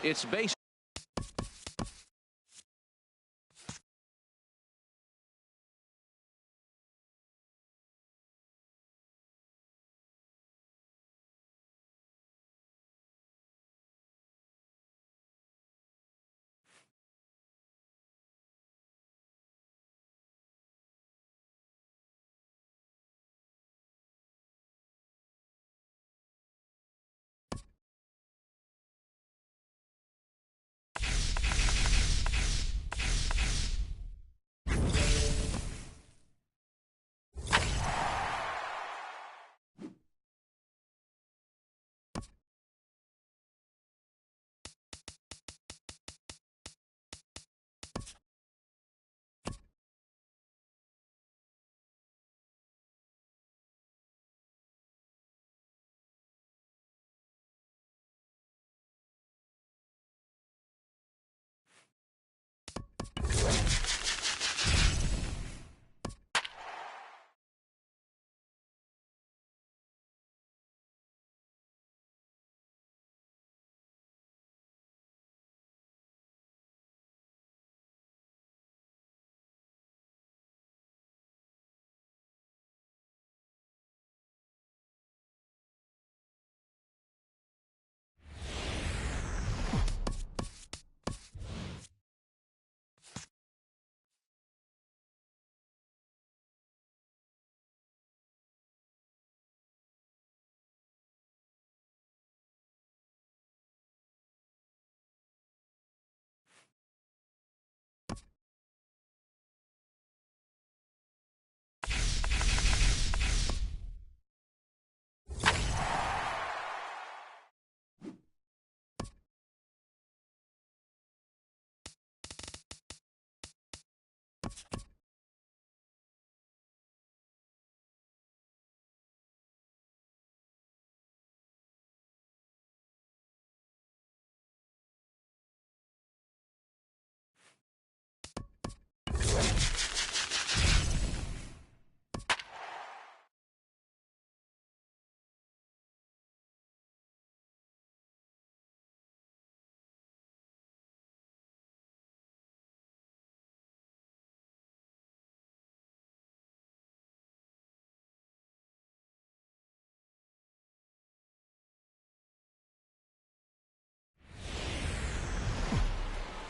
It's base.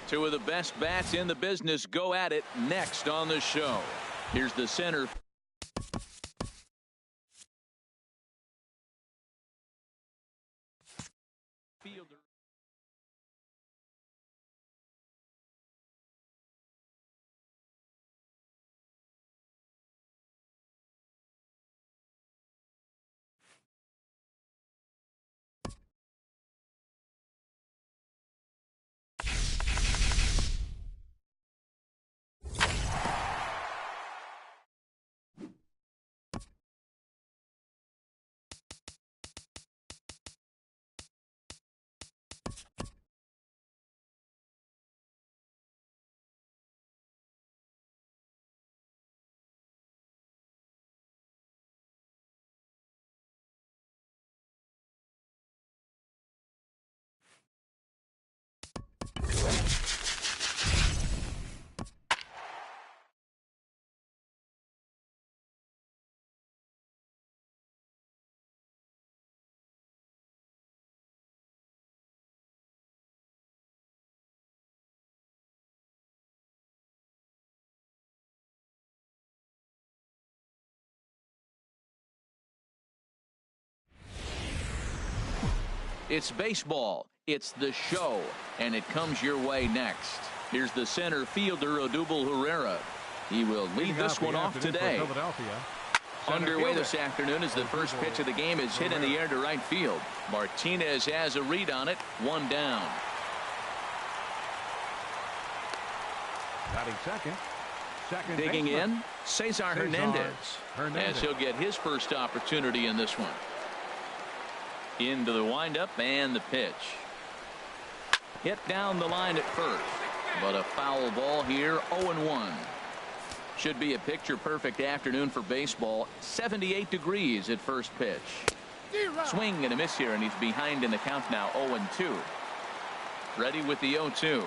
Two of the best bats in the business go at it next on the show. Here's the center fielder. It's baseball. It's the show, and it comes your way next. Here's the center fielder, Odubel Herrera. He will lead this one off today. Underway this afternoon as the first pitch of the game is hit in the air to right field. Martinez has a read on it. One down. Batting second. Digging in, Cesar Hernandez. As he'll get his first opportunity in this one. Into the windup and the pitch. Hit down the line at first, but a foul ball here. 0-1. Should be a picture-perfect afternoon for baseball. 78 degrees at first pitch. Swing and a miss here, and he's behind in the count now. 0-2. Ready with the 0-2.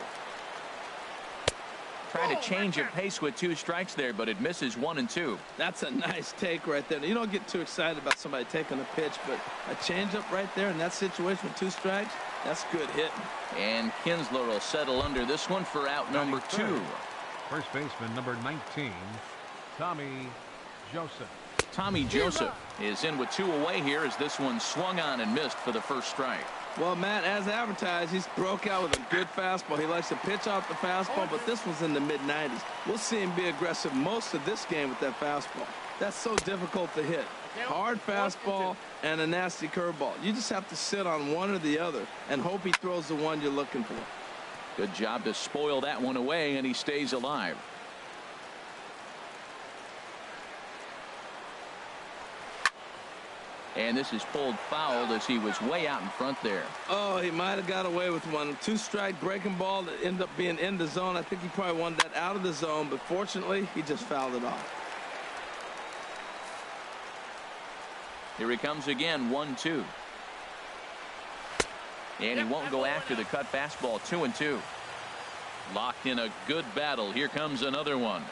Trying to change your pace with 2 strikes there, but it misses 1 and 2. That's a nice take right there. You don't get too excited about somebody taking a pitch, but a changeup right there in that situation with 2 strikes, that's good hitting. And Kinsler will settle under this one for out number 2. First baseman number 19, Tommy Joseph. Tommy Joseph is in with 2 away here as this one swung on and missed for the first strike. Well, Matt, as advertised, he's broke out with a good fastball. He likes to pitch off the fastball, but this one's in the mid-90s. We'll see him be aggressive most of this game with that fastball. That's so difficult to hit. Hard fastball and a nasty curveball. You just have to sit on one or the other and hope he throws the one you're looking for. Good job to spoil that one away, and he stays alive. And this is pulled foul as he was way out in front there. Oh, he might have got away with one. 2-strike breaking ball that ended up being in the zone. I think he probably wanted that out of the zone, but fortunately, he just fouled it off. Here he comes again, 1-2. And he won't go after the cut fastball, 2-2. Locked in a good battle. Here comes another one.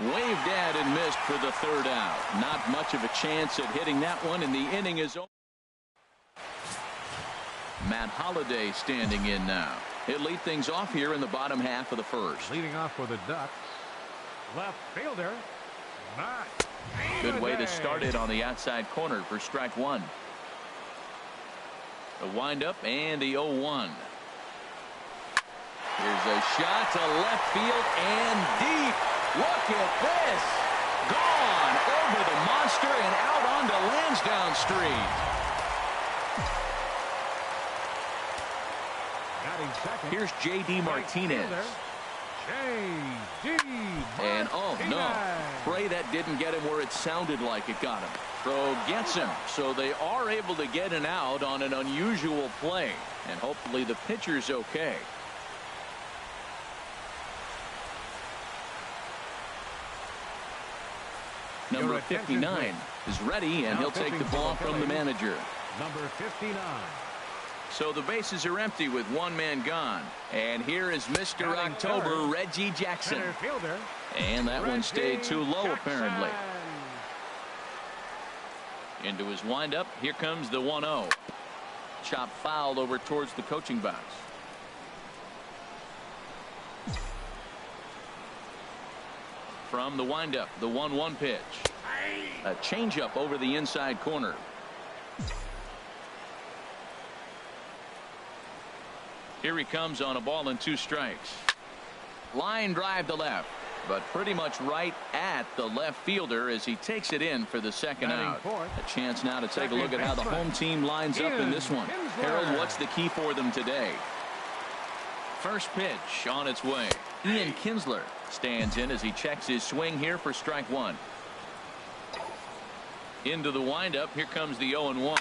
Waved at and missed for the 3rd out. Not much of a chance at hitting that one, and the inning is over. Matt Holliday standing in now. He'll lead things off here in the bottom half of the 1st. Leading off for the Ducks, left fielder, Matt. Good way to start it on the outside corner for strike 1. The windup and the 0-1. Here's a shot to left field and deep. Look at this. Gone over the monster and out onto Lansdowne Street. Here's J.D. Martinez. And oh no, pray that didn't get him where it sounded like it got him. Throw gets him, so they are able to get an out on an unusual play, and hopefully the pitcher's okay. Number 59 is ready, and he'll take the ball from the manager. Number 59. So the bases are empty with 1 man gone. And here is Mr. October, Reggie Jackson. And that one stayed too low, apparently. Into his windup. Here comes the 1-0. Chop fouled over towards the coaching box. From the windup, the 1-1 pitch. A changeup over the inside corner. Here he comes on a ball and 2 strikes. Line drive to left, but pretty much right at the left fielder as he takes it in for the 2nd out. A chance now to take a look at how the home team lines up in this one. Harold, what's the key for them today? First pitch on its way. Ian Kinsler stands in as he checks his swing here for strike 1. Into the windup. Here comes the 0-1.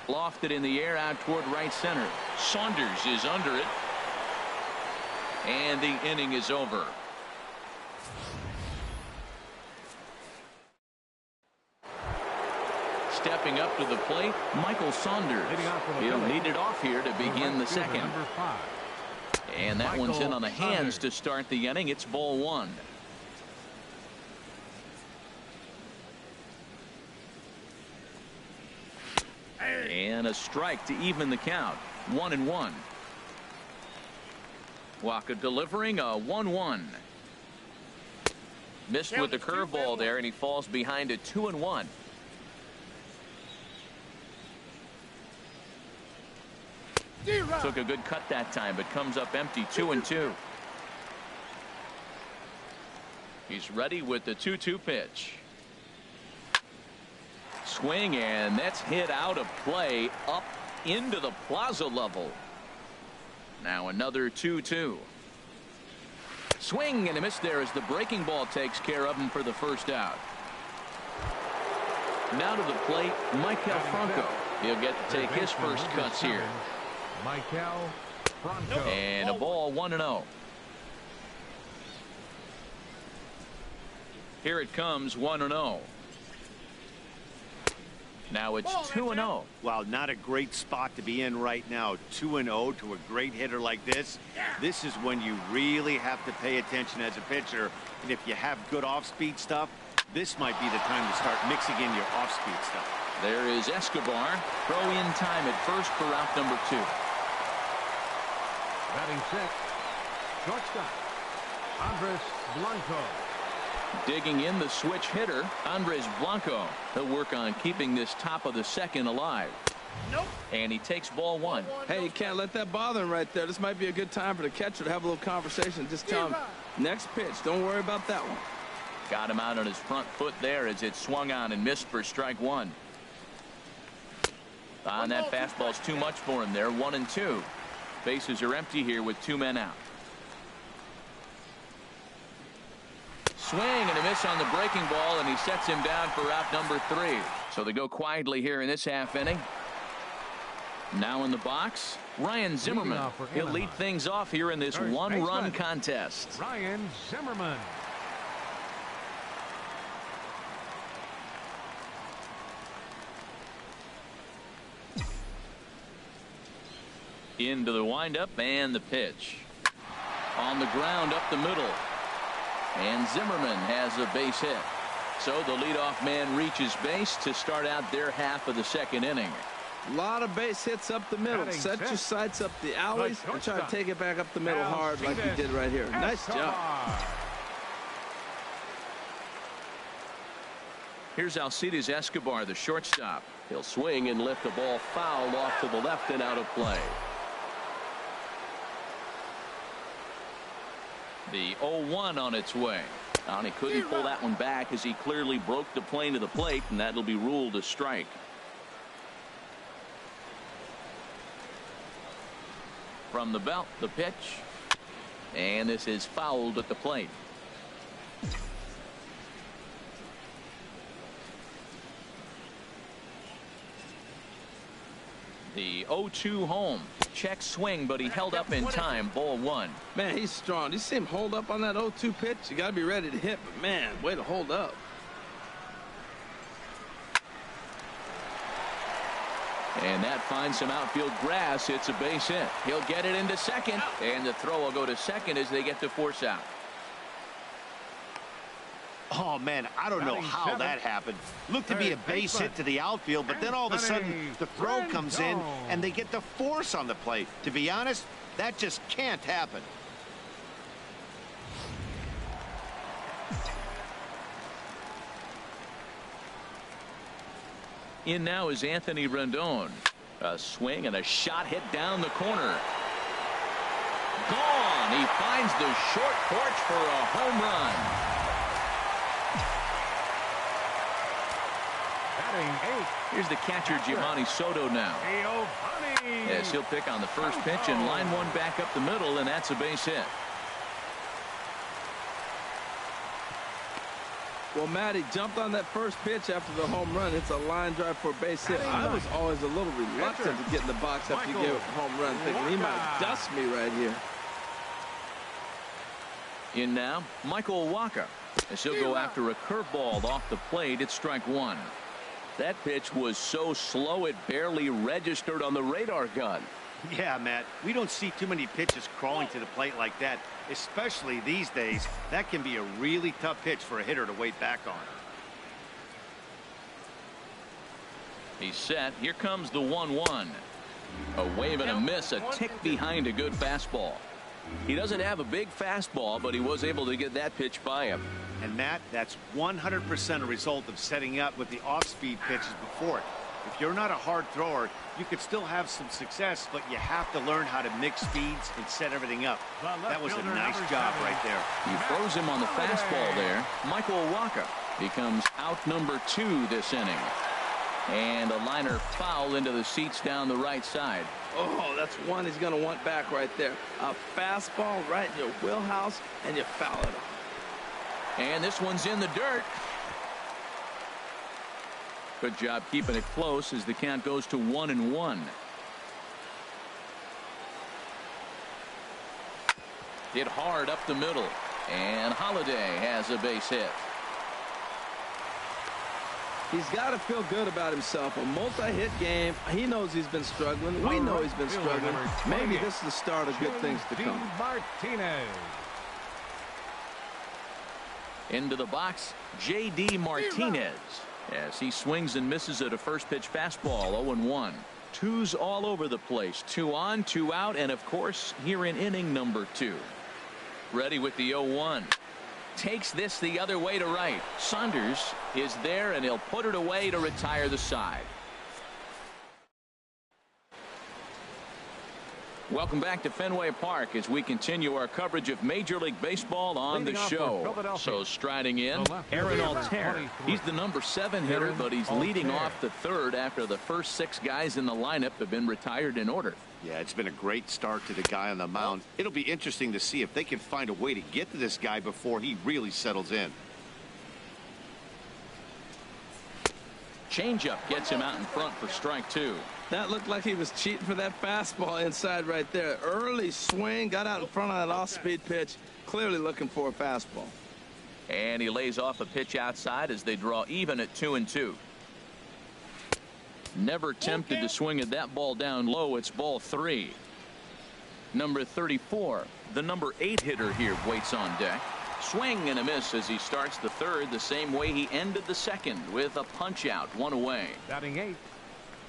Lofted in the air out toward right center. Saunders is under it. And the inning is over. Stepping up to the plate, Michael Saunders. He'll lead it off here to begin the 2nd. And that one's in on the hands to start the inning. It's ball 1. And a strike to even the count. 1-1. Waka delivering a 1-1. Missed with the curveball there, and he falls behind a 2-1. Took a good cut that time, but comes up empty. 2-2. He's ready with the 2-2 pitch. Swing, and that's hit out of play up into the plaza level. Now another 2-2. Swing and a miss there as the breaking ball takes care of him for the 1st out. Now to the plate, Michael Franco. He'll get to take his first cuts here. Michael Franco. And a ball, 1-0. Here it comes, 1-0. Now it's 2-0. Well, not a great spot to be in right now. 2-0 to a great hitter like this. This is when you really have to pay attention as a pitcher. And if you have good off-speed stuff, this might be the time to start mixing in your off-speed stuff. There is Escobar. Throw in time at first for out number 2. Batting sixth, shortstop, Andres Blanco. Digging in the switch hitter, Andres Blanco. He'll work on keeping this top of the second alive. Nope. And he takes ball 1. Hey, you can't let that bother him right there. This might be a good time for the catcher to have a little conversation. Just tell him, next pitch. Don't worry about that one. Got him out on his front foot there as it swung on and missed for strike 1. On that fastball's too much for him there. 1-2. Bases are empty here with 2 men out. Swing and a miss on the breaking ball, and he sets him down for out number 3. So they go quietly here in this half inning. Now in the box, Ryan Zimmerman. He'll lead things off here in this one-run contest. Ryan Zimmerman. Into the windup and the pitch. On the ground up the middle. And Zimmerman has a base hit. So the leadoff man reaches base to start out their half of the second inning. A lot of base hits up the middle. Set your sights up the alleys and try to take it back up the middle hard like you did right here. Nice job. Here's Alcides Escobar, the shortstop. He'll swing and lift the ball foul off to the left and out of play. The 0-1 on its way. And he couldn't pull that one back as he clearly broke the plane to the plate, and that'll be ruled a strike. From the belt, the pitch. And this is fouled at the plate. The 0-2 home. Check swing, but he held up in time. Ball 1. Man, he's strong. You see him hold up on that 0-2 pitch? You got to be ready to hit, but man, way to hold up. And that finds some outfield grass. It's a base hit. He'll get it into second, and the throw will go to second as they get to force out. Oh, man, I don't know how that happened. Looked to be a base hit to the outfield, but then all of a sudden the throw comes in and they get the force on the plate. To be honest, that just can't happen. In now is Anthony Rendon. A swing and a shot hit down the corner. Gone. He finds the short porch for a home run. Here's the catcher, Giovanni Soto now. Yes, he'll pick on the first pitch and line one back up the middle, and that's a base hit. Well, Matt, he jumped on that first pitch after the home run. It's a line drive for a base hit. I was always a little reluctant to get in the box after you gave a home run, thinking he might dust me right here. In now, Michael Wacha. As he'll go after a curveball off the plate at strike 1. That pitch was so slow it barely registered on the radar gun. Yeah, Matt, we don't see too many pitches crawling to the plate like that, especially these days. That can be a really tough pitch for a hitter to wait back on. He's set. Here comes the 1-1. A wave and a miss, a tick behind a good fastball. He doesn't have a big fastball, but he was able to get that pitch by him. And Matt, that's 100% a result of setting up with the off-speed pitches before it. If you're not a hard thrower, you could still have some success, but you have to learn how to mix speeds and set everything up. That was a nice job right there. He throws him on the fastball there. Michael Wacha becomes out number 2 this inning. And a liner foul into the seats down the right side. Oh, that's one he's going to want back right there. A fastball right in your wheelhouse, and you foul it off. And this one's in the dirt. Good job keeping it close as the count goes to 1-1. Hit hard up the middle. And Holiday has a base hit. He's got to feel good about himself. A multi-hit game. He knows he's been struggling. We know he's been struggling. Maybe this is the start of good things to come. Martinez. Into the box, J.D. Martinez, as he swings and misses at a first pitch fastball. 0-1. Twos all over the place. 2 on, 2 out, and of course here in inning number 2. Ready with the 0-1. Takes this the other way to right. Saunders is there, and he'll put it away to retire the side. Welcome back to Fenway Park as we continue our coverage of Major League Baseball on the show. So striding in, Aaron Altair. He's the number 7 hitter, but he's leading off the third after the first 6 guys in the lineup have been retired in order. Yeah, it's been a great start to the guy on the mound. It'll be interesting to see if they can find a way to get to this guy before he really settles in. Changeup gets him out in front for strike 2. That looked like he was cheating for that fastball inside right there. Early swing, got out in front of that off-speed pitch. Clearly looking for a fastball. And he lays off a pitch outside as they draw even at 2-2. Never tempted to swing at that ball down low. It's ball 3. Number 34, the number 8 hitter here, waits on deck. Swing and a miss as he starts the third the same way he ended the second, with a punch out, 1 away. Batting 8.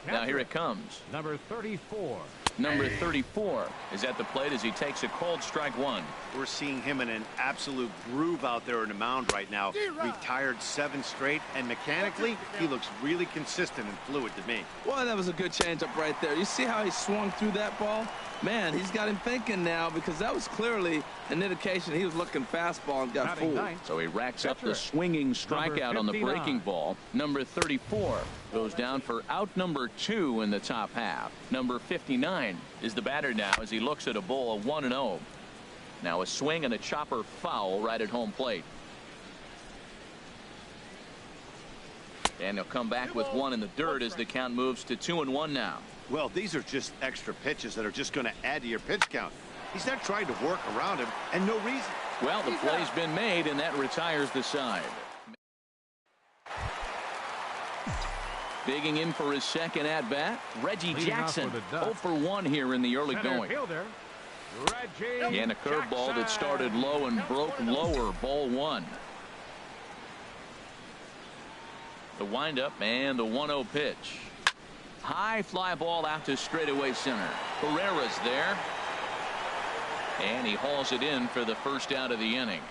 Now here it comes. Number 34. Number 34 is at the plate as he takes a cold strike 1. We're seeing him in an absolute groove out there in the mound right now. Retired 7 straight, and mechanically he looks really consistent and fluid to me. Boy, that was a good changeup right there. You see how he swung through that ball? Man, he's got him thinking now, because that was clearly an indication he was looking fastball and got fooled. So he racks up the swinging strikeout on the breaking ball. Number 34 goes down for out number 2 in the top half. Number 59 is the batter now as he looks at a ball of 1-0. Now a swing and a chopper foul right at home plate. And he'll come back with 1 in the dirt as the count moves to 2-1 now. Well, these are just extra pitches that are just going to add to your pitch count. He's not trying to work around him, and no reason. Well, the play's been made, and that retires the side. Digging in for his second at-bat, Reggie Jackson. 0 for 1 here in the early going. And a curveball that started low and broke lower, ball 1. The windup and the 1-0 pitch. High fly ball out to straightaway center. Herrera's there. And he hauls it in for the first out of the inning.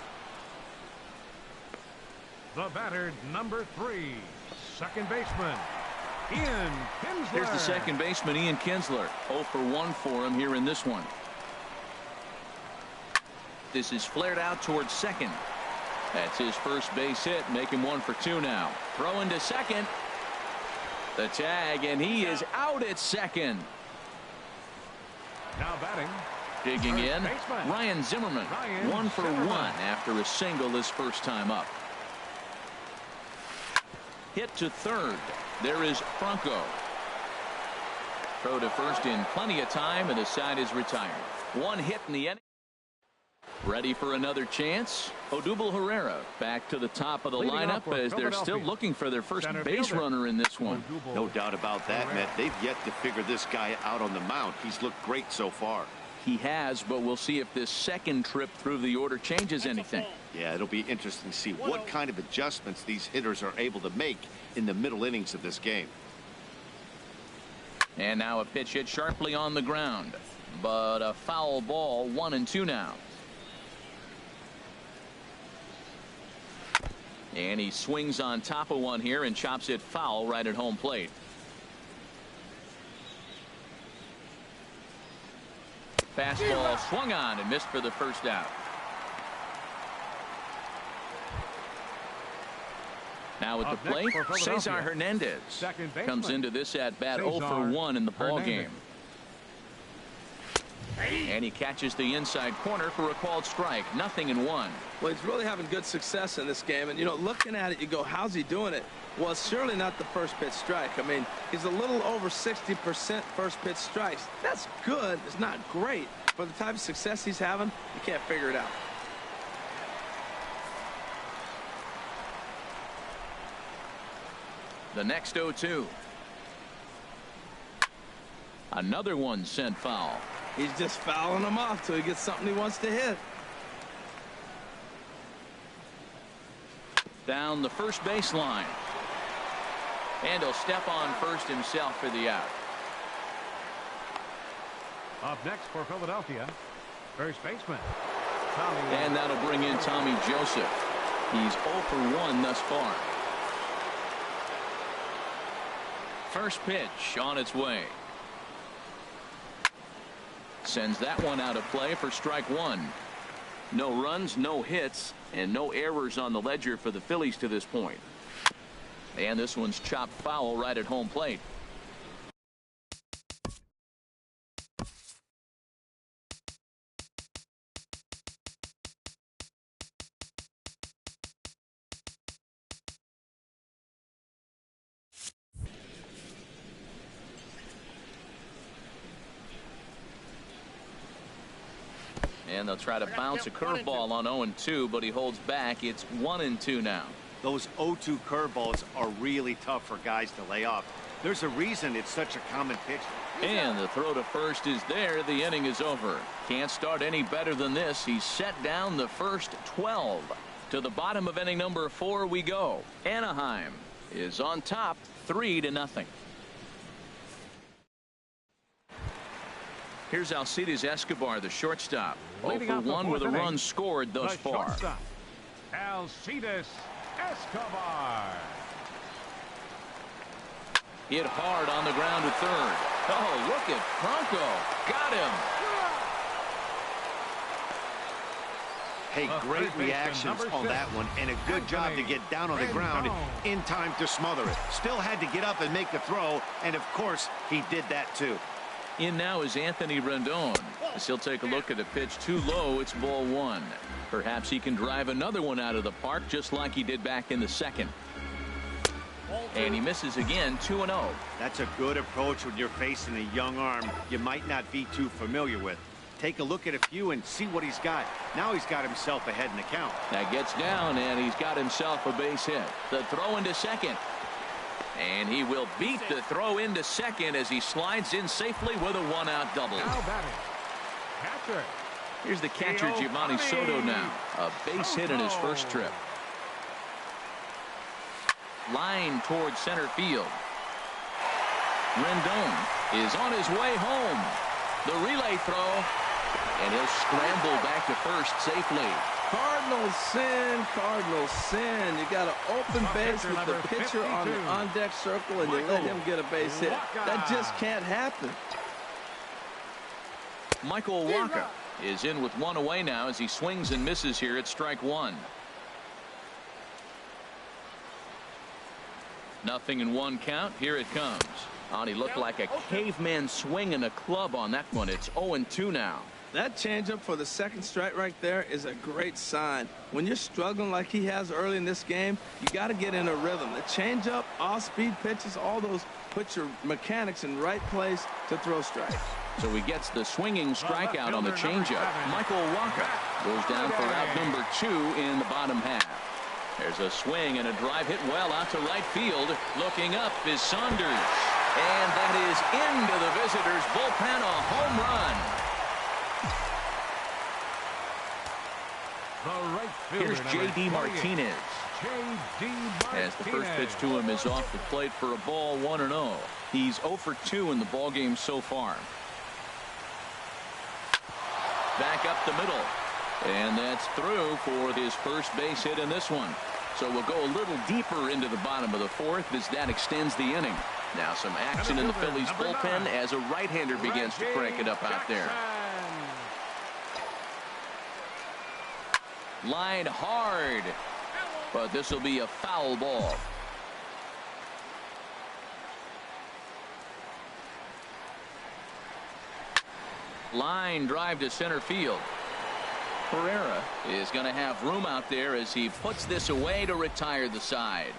The batter, number 3, second baseman, Ian Kinsler. Here's the second baseman, Ian Kinsler. 0 for 1 for him here in this one. This is flared out towards second. That's his first base hit, making 1 for 2 now. Throw into second. The tag, and he is out at second. Now batting. Digging in, Ryan Zimmerman. 1 for 1 after a single his first time up. Hit to third. There is Franco. Throw to first in plenty of time, and the side is retired. 1 hit in the inning. Ready for another chance. Odubel Herrera back to the top of the lineup as they're still looking for their first base runner in this one. No doubt about that, Matt. They've yet to figure this guy out on the mound. He's looked great so far. He has, but we'll see if this second trip through the order changes anything. Yeah, it'll be interesting to see what kind of adjustments these hitters are able to make in the middle innings of this game. And now a pitch hit sharply on the ground, but a foul ball. 1-2 now. And he swings on top of one here and chops it foul right at home plate. Fastball swung on and missed for the first out. Now at the plate, Cesar Hernandez comes into this at bat 0 for 1 in the ball game. And he catches the inside corner for a called strike. 0-1. Well, he's really having good success in this game. And, you know, looking at it, you go, how's he doing it? Well, it's surely not the first pitch strike. I mean, he's a little over 60% first pitch strikes. That's good. It's not great. For the type of success he's having, you can't figure it out. The next 0-2. Another one sent foul. He's just fouling them off till he gets something he wants to hit. Down the first baseline. And he'll step on first himself for the out. Up next for Philadelphia, first baseman Tommy. And that'll bring in Tommy Joseph. He's 0 for 1 thus far. First pitch on its way. Sends that one out of play for strike one. No runs, no hits, and no errors on the ledger for the Phillies to this point. And this one's chopped foul right at home plate. And they'll try to bounce a curveball on 0-2, but he holds back. It's 1-2 now. Those 0-2 curveballs are really tough for guys to lay off. There's a reason it's such a common pitch. And the throw to first is there. The inning is over. Can't start any better than this. He's set down the first 12. To the bottom of inning number 4 we go. Anaheim is on top 3-0. Here's Alcides Escobar, the shortstop. 0 for 1 with a run scored thus far. Alcides Escobar. Hit hard on the ground to third. Oh, look at Franco. Got him. Hey, great reactions on that one, and a good job to get down on the ground in time to smother it. Still had to get up and make the throw, and of course, he did that too. In now is Anthony Rendon. As he'll take a look at a pitch too low. It's ball 1. Perhaps he can drive another one out of the park just like he did back in the second. And he misses again. 2-0. That's a good approach when you're facing a young arm you might not be too familiar with. Take a look at a few and see what he's got. Now he's got himself ahead in the count. That gets down, and he's got himself a base hit. The throw into second. And he will beat the throw into second as he slides in safely with a one-out double. Now batting, catcher. Here's the catcher, Giovanni Soto now. A base hit in his first trip. Line towards center field. Rendon is on his way home. The relay throw. And he'll scramble back to first safely. Cardinals sin, Cardinals sin. You got an open base with the pitcher on the on-deck circle, and you let him get a base hit. That just can't happen. Michael Wacha is in with one away now as he swings and misses here at strike one. 0-1 count. Here it comes. Oh, he looked like a caveman swinging a club on that one. It's 0-2 now. That changeup for the second strike right there is a great sign. When you're struggling like he has early in this game, you got to get in a rhythm. The changeup, off-speed pitches, all those put your mechanics in right place to throw strikes. So he gets the swinging strikeout on the changeup. Michael Wacha goes down for out number 2 in the bottom half. There's a swing and a drive hit well out to right field. Looking up is Saunders. And that is into the visitors' bullpen, a home run. Here's J.D. Martinez. As the first pitch to him is off the plate for a ball, 1-0. He's 0 for 2 in the ballgame so far. Back up the middle. And that's through for his first base hit in this one. So we'll go a little deeper into the bottom of the 4th as that extends the inning. Now some action in the Phillies bullpen as a right-hander begins to crank it up out there. Line hard, but this will be a foul ball. Line drive to center field. Pereira is going to have room out there as he puts this away to retire the side.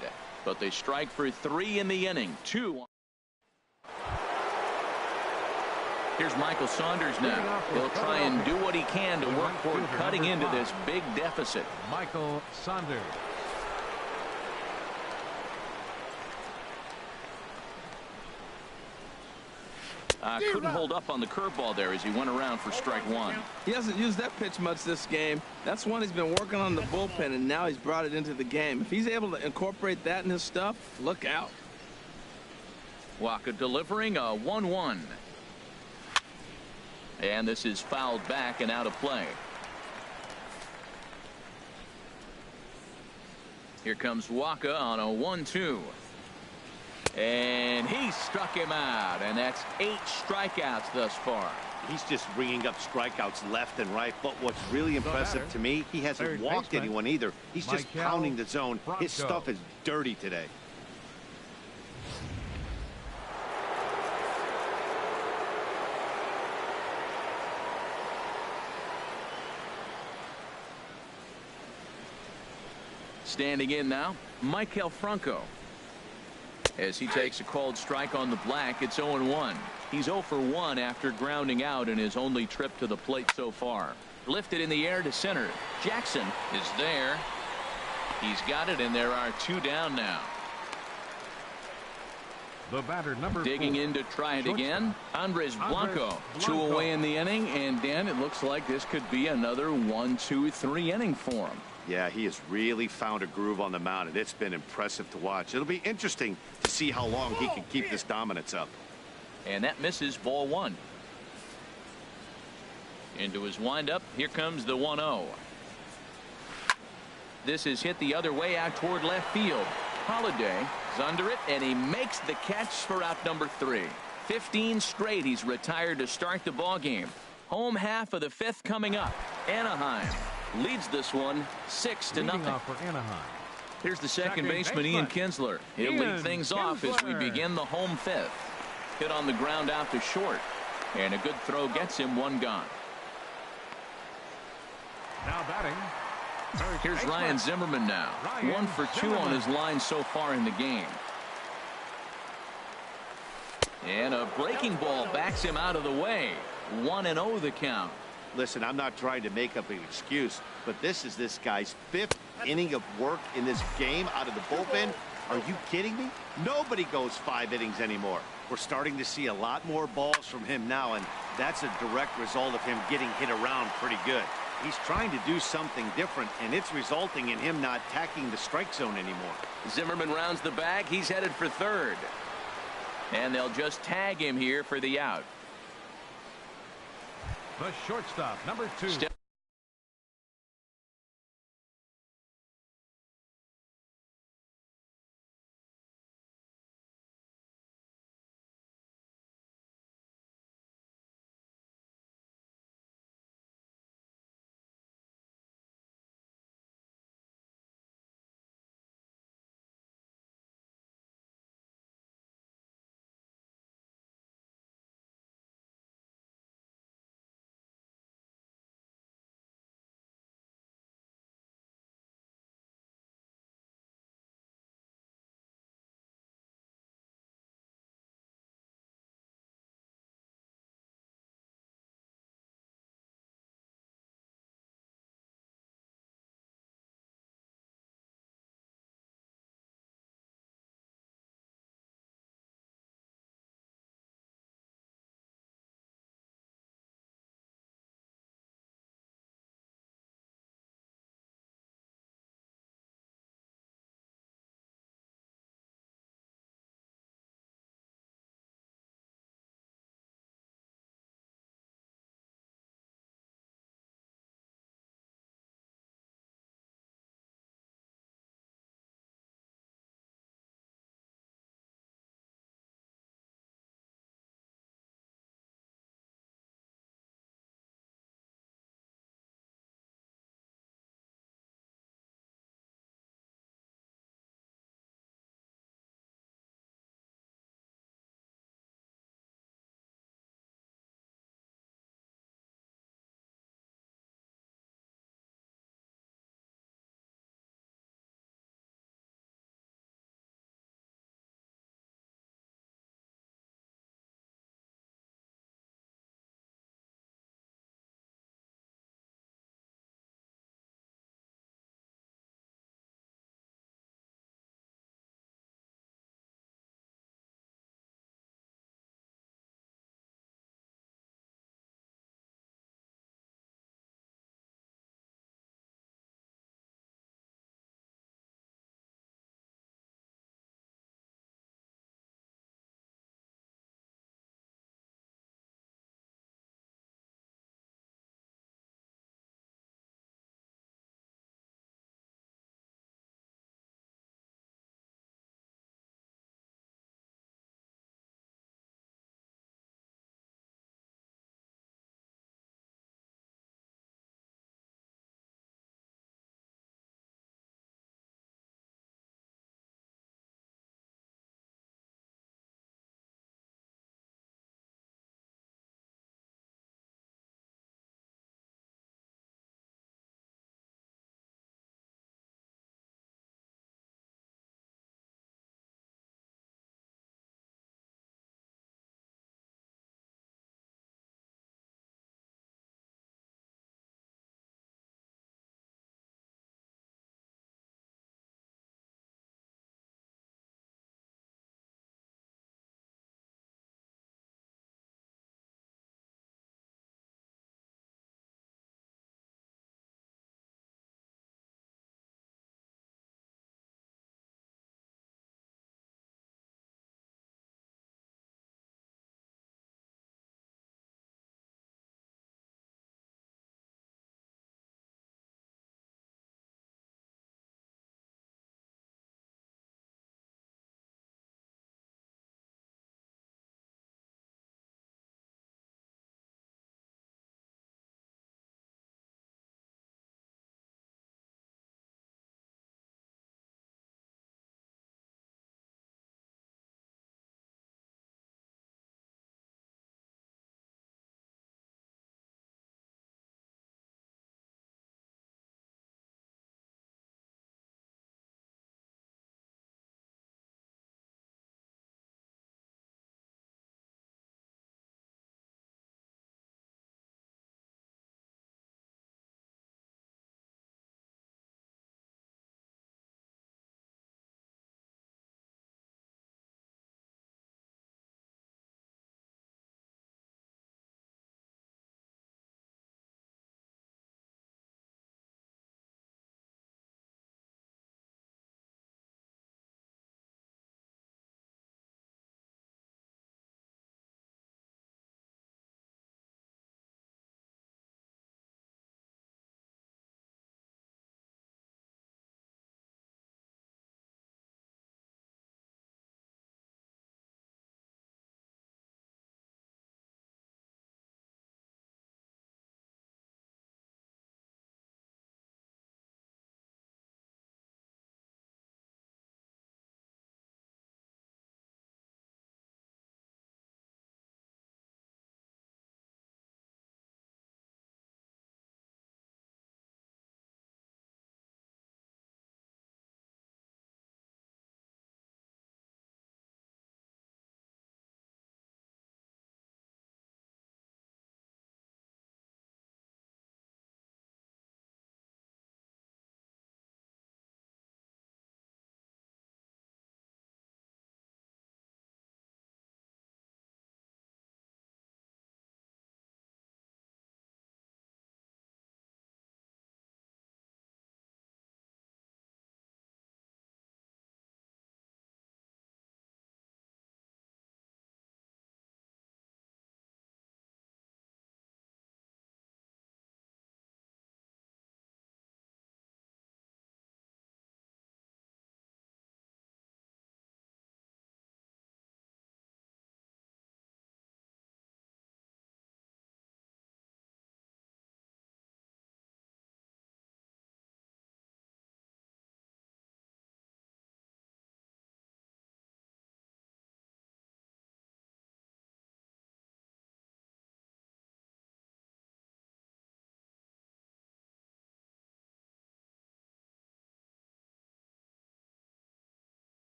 But they strike for 3 in the inning. 2. Here's Michael Saunders now. He'll try and do what he can to work toward cutting into this big deficit. Michael Saunders. Couldn't hold up on the curveball there as he went around for strike one. He hasn't used that pitch much this game. That's one he's been working on the bullpen, and now he's brought it into the game. If he's able to incorporate that in his stuff, look out. Waka delivering a 1-1. And this is fouled back and out of play. Here comes Waka on a 1-2. And he struck him out, and that's 8 strikeouts thus far. He's just ringing up strikeouts left and right. But what's really impressive to me, he hasn't walked anyone either. He's just pounding the zone. His stuff is dirty today. Standing in now, Michael Franco. As he takes a called strike on the black, it's 0-1. He's 0 for 1 after grounding out in his only trip to the plate so far. Lifted in the air to center. Jackson is there. He's got it, and there are 2 down now. The batter, number Digging 4. in to try it again, Andres Blanco. 2 away in the inning, and Dan, it looks like this could be another 1-2-3 inning for him. Yeah, he has really found a groove on the mound, and it's been impressive to watch. It'll be interesting to see how long he can keep this dominance up. And that misses, ball 1. Into his windup, here comes the 1-0. This is hit the other way out toward left field. Holiday is under it, and he makes the catch for out number 3. 15 straight he's retired to start the ball game. Home half of the 5th coming up. Anaheim leads this one 6-0. Off for Anaheim. Here's the second baseman, Ian Kinsler. He'll lead things off as we begin the home 5th. Hit on the ground out to short, and a good throw gets him 1 gone. Now batting. Here's Ryan Zimmerman now. 1 for 2 on his line so far in the game. And a breaking ball backs him out of the way. 1-0 the count. Listen, I'm not trying to make up an excuse, but this is this guy's 5th inning of work in this game out of the bullpen. Are you kidding me? Nobody goes 5 innings anymore. We're starting to see a lot more balls from him now, and that's a direct result of him getting hit around pretty good. He's trying to do something different, and it's resulting in him not attacking the strike zone anymore. Zimmerman rounds the bag. He's headed for 3rd. And they'll just tag him here for the out. The shortstop, number 2.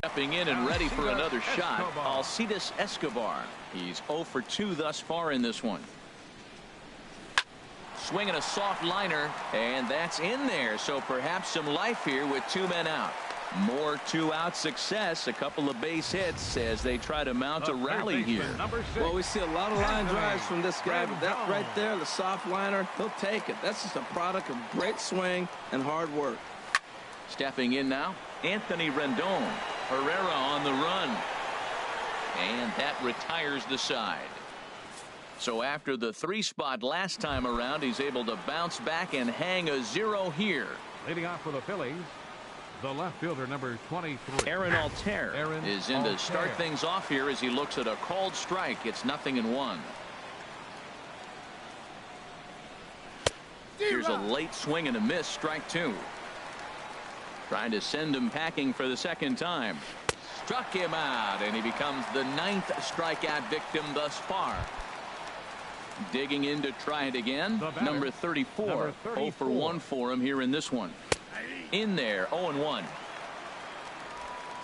Stepping in and ready for another shot, Alcides Escobar. He's 0 for 2 thus far in this one. Swinging a soft liner, and that's in there. So perhaps some life here with 2 men out. More 2-out success, a couple of base hits as they try to mount a rally here. Well, we see a lot of line drives from this guy, but that right there, the soft liner, he'll take it. That's just a product of great swing and hard work. Stepping in now, Anthony Rendon. Herrera on the run. And that retires the side. So after the 3-spot last time around, he's able to bounce back and hang a 0 here. Leading off for the Phillies, the left fielder, number 23. Aaron Altair is in to start things off here as he looks at a called strike. It's 0-1. Here's a late swing and a miss, strike 2. Trying to send him packing for the second time. Struck him out, and he becomes the 9th strikeout victim thus far. Digging in to try it again. Number 34. 0 for 1 for him here in this one. In there, 0-1.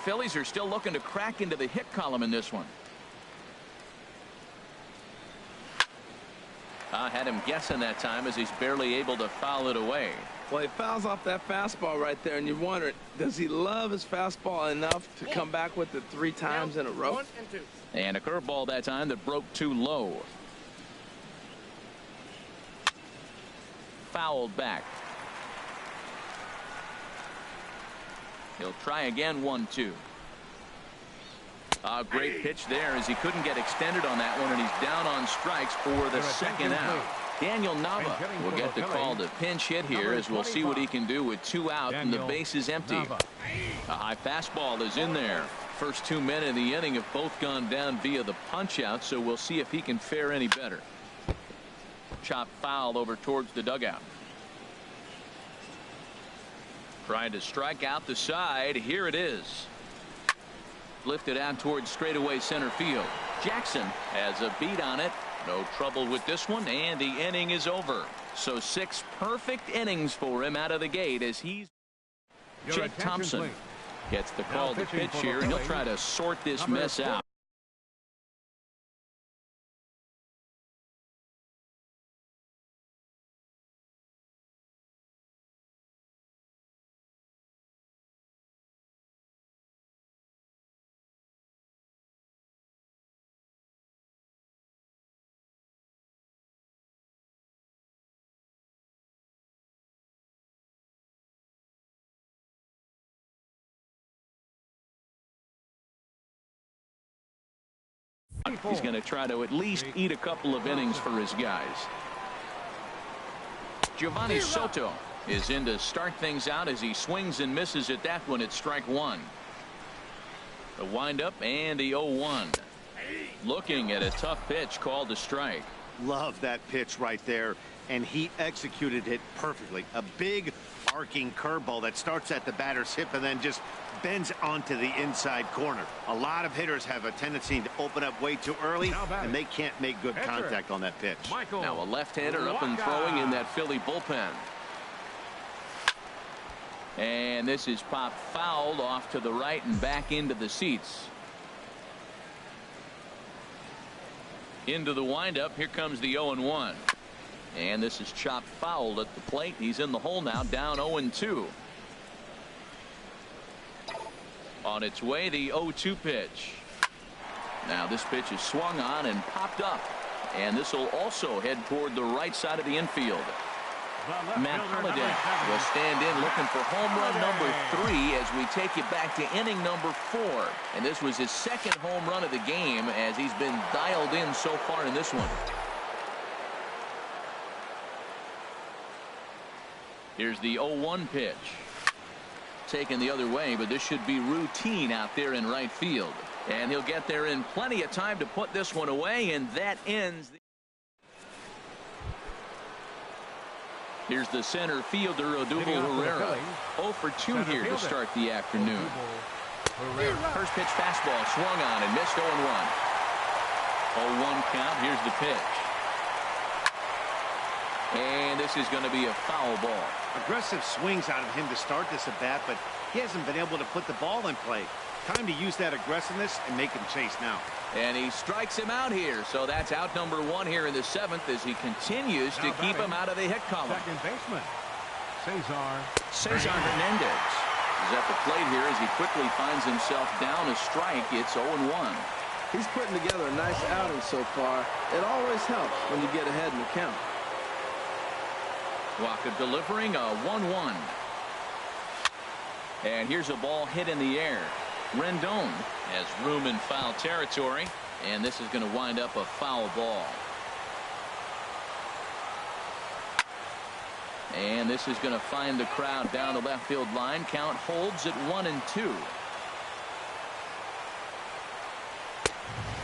Phillies are still looking to crack into the hit column in this one. I had him guessing that time as he's barely able to foul it away. Well, he fouls off that fastball right there, and you wonder, does he love his fastball enough to come back with it 3 times in a row? 1 and 2. And a curveball that time that broke too low. Fouled back. He'll try again, 1-2. A great pitch there as he couldn't get extended on that one, and he's down on strikes for the second out. Daniel Nava will get the call to pinch hit here as we'll see what he can do with 2 out and the base is empty. A high fastball is in there. First 2 men in the inning have both gone down via the punch out, so we'll see if he can fare any better. Chop foul over towards the dugout. Trying to strike out the side. Here it is. Lifted out towards straightaway center field. Jackson has a beat on it. No trouble with this one, and the inning is over. So 6 perfect innings for him out of the gate as he's. Jake Thompson gets the call to pitch here, and he'll try to sort this mess out. He's going to try to at least eat a couple of innings for his guys. Giovanni Soto is in to start things out as he swings and misses at that one at strike 1. The windup and the 0-1. Looking at a tough pitch called to strike. Love that pitch right there, and he executed it perfectly. A big arcing curveball that starts at the batter's hip and then just bends onto the inside corner. A lot of hitters have a tendency to open up way too early, and they can't make good contact on that pitch. Now a left-hander up and throwing in that Philly bullpen. And this is popped fouled off to the right and back into the seats. Into the windup. Here comes the 0-1. And this is chopped fouled at the plate. He's in the hole now, down 0-2. On its way, the 0-2 pitch. Now this pitch is swung on and popped up. And this will also head toward the right side of the infield. Matt Holliday will stand in looking for home run number 3 as we take you back to inning number 4. And this was his second home run of the game as he's been dialed in so far in this one. Here's the 0-1 pitch. Taken the other way, but this should be routine out there in right field. And he'll get there in plenty of time to put this one away, and that ends. Here's the center fielder, Odubel Herrera. 0 for 2 here to start the afternoon. First pitch fastball swung on and missed 0-1. 0-1 count. Here's the pitch. And this is going to be a foul ball. Aggressive swings out of him to start this at bat, but he hasn't been able to put the ball in play. Time to use that aggressiveness and make him chase now. And he strikes him out here. So that's out number 1 here in the 7th as he continues to keep him out of the hit column. Second baseman, Cesar Hernandez is at the plate here as he quickly finds himself down a strike. It's 0-1. He's putting together a nice outing so far. It always helps when you get ahead in the count. Waka delivering a 1-1. And here's a ball hit in the air. Rendon has room in foul territory, and this is going to wind up a foul ball. And this is going to find the crowd down the left field line. Count holds at 1-2.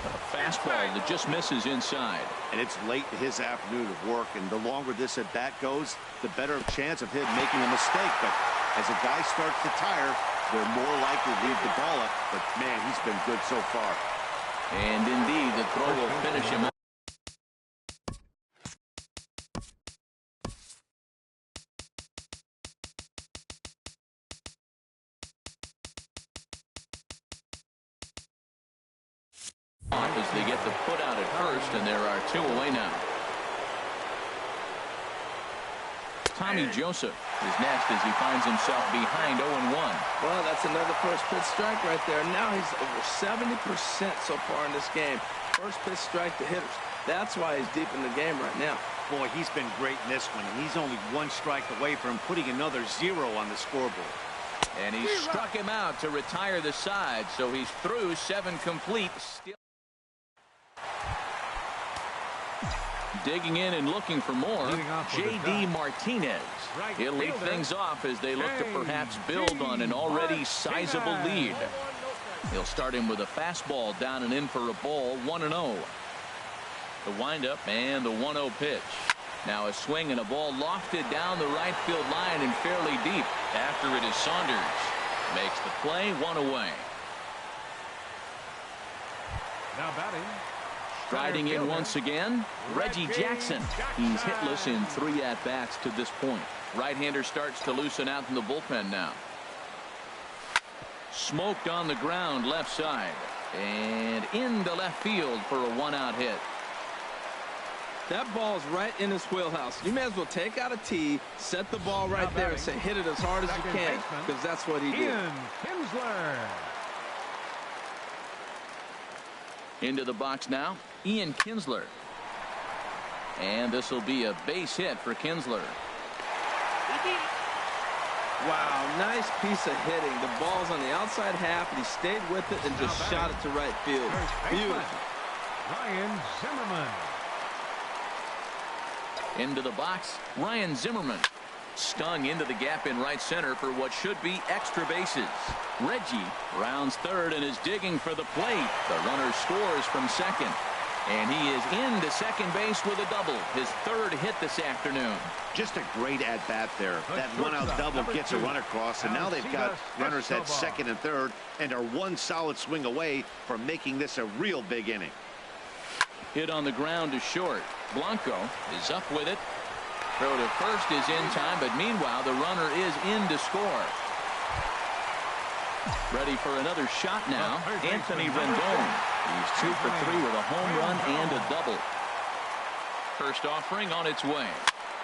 A fastball that just misses inside. And it's late in his afternoon of work, and the longer this at bat goes, the better chance of him making a mistake. But as a guy starts to tire, they're more likely to leave the ball up. But man, he's been good so far. And indeed, the throw will finish him up. As they get the put out at first, and there are 2 away now. Tommy Joseph is next as he finds himself behind 0-1. Well, that's another first pitch strike right there. Now he's over 70% so far in this game. First pitch strike to hitters. That's why he's deep in the game right now. Boy, he's been great in this one, and he's only 1 strike away from putting another 0 on the scoreboard. And he struck him out to retire the side, so he's through 7 complete. Still digging in and looking for more. J.D. Martinez. He'll lead things off as they look to perhaps build on an already sizable lead. He'll start him with a fastball down and in for a ball. 1-0. The windup and the 1-0 pitch. Now a swing and a ball lofted down the right field line and fairly deep. After it is Saunders. Makes the play. 1 away. now batting. Striding in once again, Reggie Jackson. He's hitless in 3 at-bats to this point. Right-hander starts to loosen out in the bullpen now. Smoked on the ground left side. And into left field for a 1-out hit. That ball's right in his wheelhouse. You may as well take out a tee, set the ball right there, and say hit it as hard as you can, because that's what he did. Kinsler. Into the box now, Ian Kinsler. And this will be a base hit for Kinsler. Wow, nice piece of hitting. The ball's on the outside half, and he stayed with it and just shot it to right field. Beautiful. Ryan Zimmerman. Into the box, Ryan Zimmerman. Stung into the gap in right center for what should be extra bases. Reggie rounds third and is digging for the plate. The runner scores from second. And he is into second base with a double. His 3rd hit this afternoon. Just a great at-bat there. That 1-out double gets a run across, and now they've got runners at second and third and are 1 solid swing away from making this a real big inning. Hit on the ground to short. Blanco is up with it. Throw to first is in time, but meanwhile the runner is in to score. Ready for another shot now. Anthony Rendon. He's 2 for 3 with a home run and a double. First offering on its way.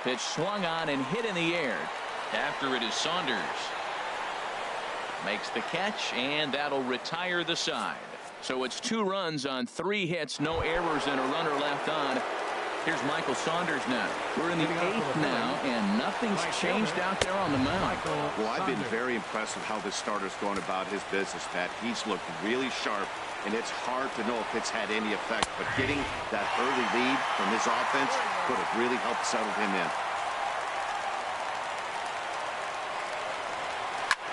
Pitch swung on and hit in the air. After it is Saunders. Makes the catch, and that'll retire the side. So it's 2 runs on 3 hits, no errors, and a runner left on. Here's Michael Saunders now. We're in the 8th now, and nothing's changed out there on the mound. Well, I've been very impressed with how this starter's going about his business, Pat. He's looked really sharp, and it's hard to know if it's had any effect. But getting that early lead from his offense could have really helped settle him in.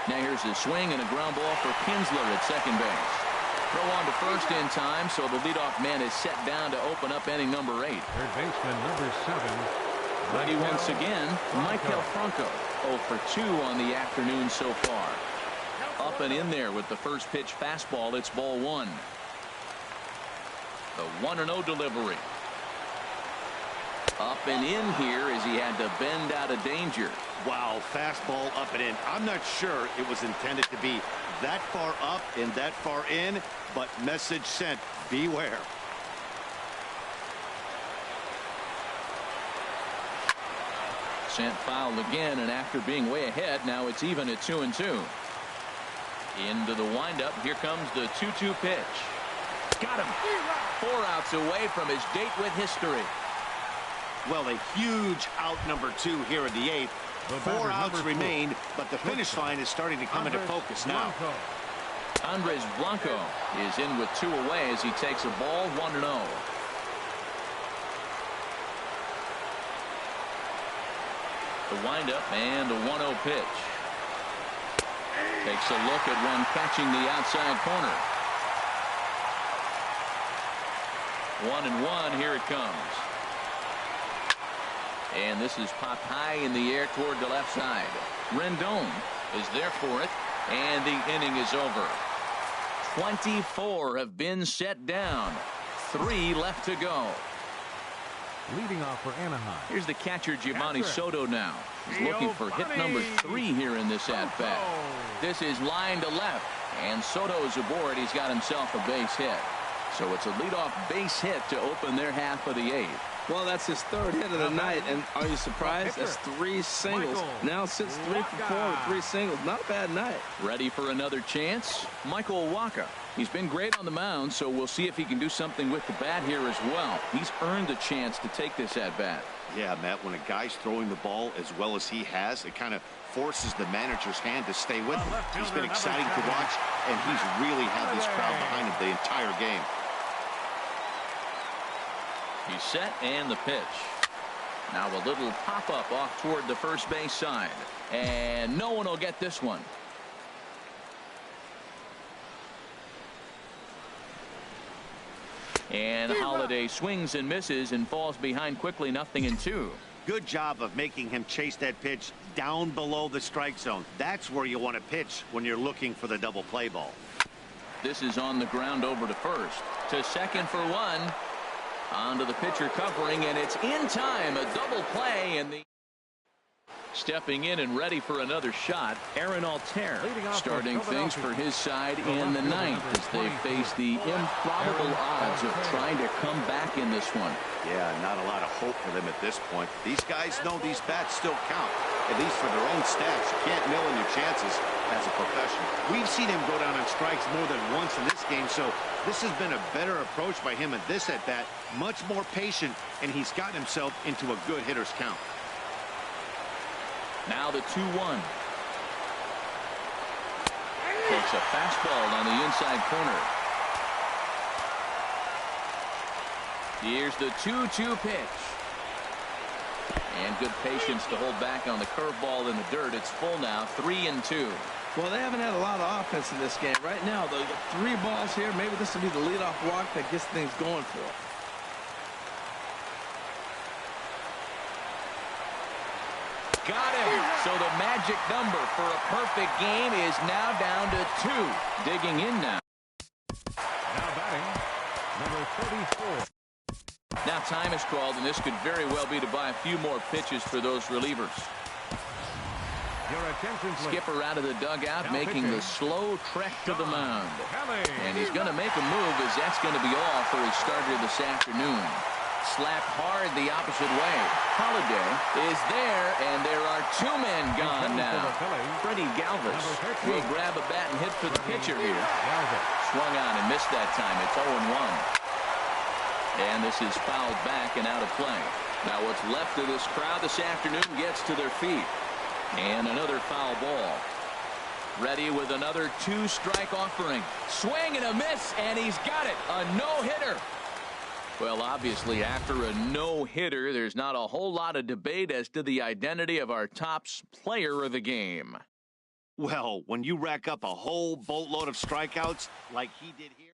Now here's a swing and a ground ball for Kinsler at second base. Throw on to first in time, so the leadoff man is set down to open up inning number 8. Third baseman number 7. Ready once again, Maikel Franco. 0 for 2 on the afternoon so far. Up and in there with the first pitch fastball. It's ball 1. The 1-0 delivery. Up and in here as he had to bend out of danger. Wow, fastball up and in. I'm not sure it was intended to be that far up and that far in, but message sent, beware. Sent fouled again, and after being way ahead, now it's even at 2-2. Into the windup. Here comes the 2-2 pitch. Got him. 4 outs away from his date with history. Well, a huge out number 2 here in the 8th. 4 outs remain, but the finish line is starting to come into focus now. Andres Blanco is in with 2 away as he takes a ball 1-0. The windup and the 1-0 pitch. Takes a look at one catching the outside corner. 1-1. Here it comes. And this is popped high in the air toward the left side. Rendon is there for it, and the inning is over. 24 have been set down. 3 left to go. Leading off for Anaheim. Here's the catcher, Giovanni Soto now. He's looking for hit number 3 here in this at-bat. This is line to left, and Soto's aboard. He's got himself a base hit. So it's a leadoff base hit to open their half of the 8th. Well, that's his 3rd hit of the night, and are you surprised? That's 3 singles. Now sits 3 for 4 with 3 singles. Not a bad night. Ready for another chance? Michael Wacha. He's been great on the mound, so we'll see if he can do something with the bat here as well. He's earned a chance to take this at-bat. Yeah, Matt, when a guy's throwing the ball as well as he has, it kind of forces the manager's hand to stay with him. He's been exciting to watch, and he's really had this crowd behind him the entire game. He's set, and the pitch. Now a little pop-up off toward the first base side. And no one will get this one. And Holiday swings and misses and falls behind quickly, 0-2. Good job of making him chase that pitch down below the strike zone. That's where you want to pitch when you're looking for the double play ball. This is on the ground over to first. To second for 1. Onto the pitcher covering, and it's in time. A double play, and the stepping in and ready for another shot, Aaron Altair starting things for his side in the 9th as they face the improbable odds of trying to come back in this one. Yeah, not a lot of hope for them at this point. These guys know these bats still count, at least for their own stats. You can't mill in your chances as a professional. We've seen him go down on strikes more than once in this game, so this has been a better approach by him at this at-bat. Much more patient, and he's gotten himself into a good hitter's count. Now the 2-1. Takes a fastball on the inside corner. Here's the 2-2 pitch. And good patience to hold back on the curveball in the dirt. It's full now, 3-2. Well, they haven't had a lot of offense in this game. Right now, the 3 balls here, maybe this will be the leadoff walk that gets things going for it. Got him. So the magic number for a perfect game is now down to 2. Digging in now. Now batting, number 34. Now time is called, and this could very well be to buy a few more pitches for those relievers. Your attention, please. Skipper out of the dugout, making the slow trek to the mound. And he's going to make a move, as that's going to be all for his starter this afternoon. Slapped hard the opposite way. Holiday is there, and there are 2 men gone now. Freddie Galvis will grab a bat and hit for the pitcher here. Swung on and missed that time. It's 0-1. And this is fouled back and out of play. Now what's left of this crowd this afternoon gets to their feet. And another foul ball. Ready with another 2-strike offering. Swing and a miss, and he's got it. A no-hitter. Well, obviously, after a no-hitter, there's not a whole lot of debate as to the identity of our top player of the game. Well, when you rack up a whole boatload of strikeouts like he did here.